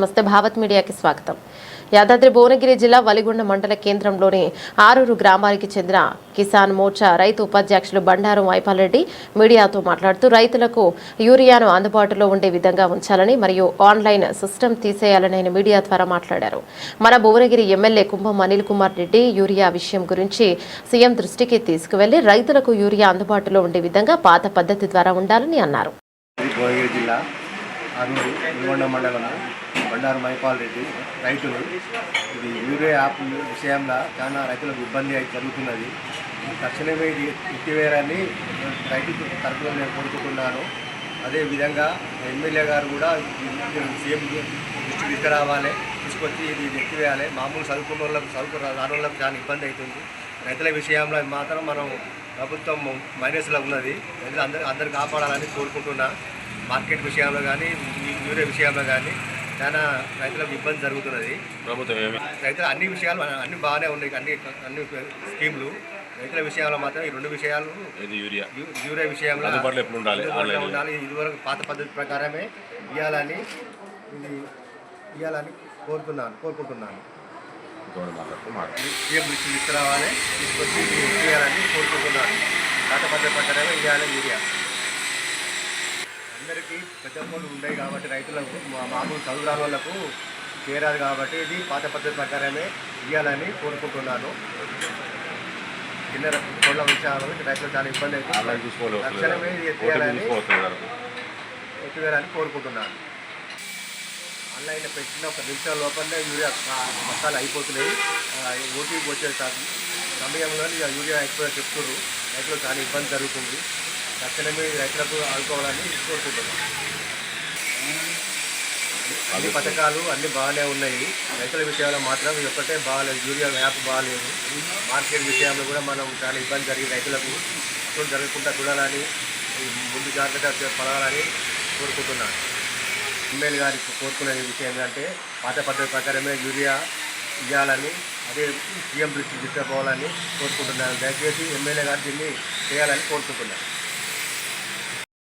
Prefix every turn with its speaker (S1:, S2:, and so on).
S1: నమస్తే భారత్ మీడియాకి స్వాగతం. యాదాద్రి భువనగిరి జిల్లా వలిగొండ మండల కేంద్రంలోని ఆరూరు గ్రామానికి చెందిన కిసాన్ మోర్చా రైతు ఉపాధ్యక్షులు బండారు మైపాల్రెడ్డి మీడియాతో మాట్లాడుతూ రైతులకు యూరియాను అందుబాటులో ఉండే విధంగా ఉంచాలని మరియు ఆన్లైన్ సిస్టమ్ తీసేయాలని ఆయన మీడియా ద్వారా మాట్లాడారు. మన భువనగిరి ఎమ్మెల్యే కుంభం అనిల్ కుమార్ రెడ్డి యూరియా విషయం గురించి సీఎం దృష్టికి తీసుకువెళ్లి రైతులకు యూరియా అందుబాటులో ఉండే విధంగా పాత పద్ధతి ద్వారా ఉండాలని అన్నారు.
S2: ఆరూరు నల్గొండ మండలము బండారు మైపాల్రెడ్డి రైతులు ఇది యూరియా యాప్ విషయంలో చాలా రైతులకు ఇబ్బంది అయితే జరుగుతున్నది. తక్షణమే ఇది ఎత్తివేయాలని రైతు తరఫున నేను కోరుకుంటున్నాను. అదేవిధంగా ఎమ్మెల్యే గారు కూడా సీఎం దృష్టికి తీసుకురావాలి, తీసుకొచ్చి ఇది ఎత్తివేయాలి. మామూలు చదువుకున్న వాళ్ళకు రాని వాళ్ళకు చాలా ఇబ్బంది అవుతుంది. రైతుల విషయంలో మాత్రం మనం ప్రభుత్వం మైనస్లో ఉన్నది. అందరు కాపాడాలని కోరుకుంటున్నా. మార్కెట్ విషయంలో కానీ యూరియా విషయంలో కానీ చాలా రైతులకు ఇబ్బంది జరుగుతున్నది. ప్రభుత్వం రైతులు అన్ని విషయాలు అన్ని బాగానే ఉన్నాయి, అన్ని స్కీములు. రైతుల విషయంలో మాత్రం ఈ రెండు విషయాలు యూరియా విషయంలో ఉండాలి. ఇదివరకు పాత పద్ధతి ప్రకారమే ఇవ్వాలని కోరుకుంటున్నాను. సీఎం దృష్టి తీసుకురావాలి, తీసుకొచ్చి ఇవ్వాలని కోరుకుంటున్నాను. పాత పద్ధతి ప్రకారమే ఇవ్వాలి యూరియా. అందరికీ పెద్ద ఫోన్లు ఉన్నాయి కాబట్టి రైతులకు మామూలు చదువురాని వాళ్ళకు చేరాదు కాబట్టి ఇది పాత పద్ధతి ప్రకారమే ఇవ్వాలని కోరుకుంటున్నాను. చిన్న ఫోన్ల విషయాలు రైతులు చాలా ఇబ్బంది అవుతుంది. తక్షణమే ఎత్తివేయాలని కోరుకుంటున్నాను. ఆన్లైన్లో పెట్టిన ఒక నిమిషాల లోపలనే యూరియా మసాలా అయిపోతున్నాయి. ఓటీపీ వచ్చే సమయంలో యూరియా ఎక్కువ చెప్తున్నారు. రైతులు చాలా ఇబ్బంది జరుగుతుంది. తక్షణమే రైతులకు ఆడుకోవాలని కోరుకుంటున్నాం. అన్ని పథకాలు అన్నీ బాగానే ఉన్నాయి. రైతుల విషయంలో మాత్రం ఒక్కటే బాగాలేదు, యూరియా యాప్ బాగాలేదు. మార్కెట్ విషయంలో కూడా మనం చాలా ఇబ్బంది జరిగి రైతులకు జరగకుండా చూడాలని ముందు జాగ్రత్త పడాలని కోరుకుంటున్నాను. ఎమ్మెల్యే గారికి కోరుకునే విషయం ఏంటంటే పాత పద్ధతి ప్రకారమే యూరియా ఇవ్వాలని, అదే సీఎం దృష్టికి తీసుకుపోవాలని కోరుకుంటున్నాను. దయచేసి ఎమ్మెల్యే గారు దీన్ని చేయాలని కోరుకుంటున్నాను.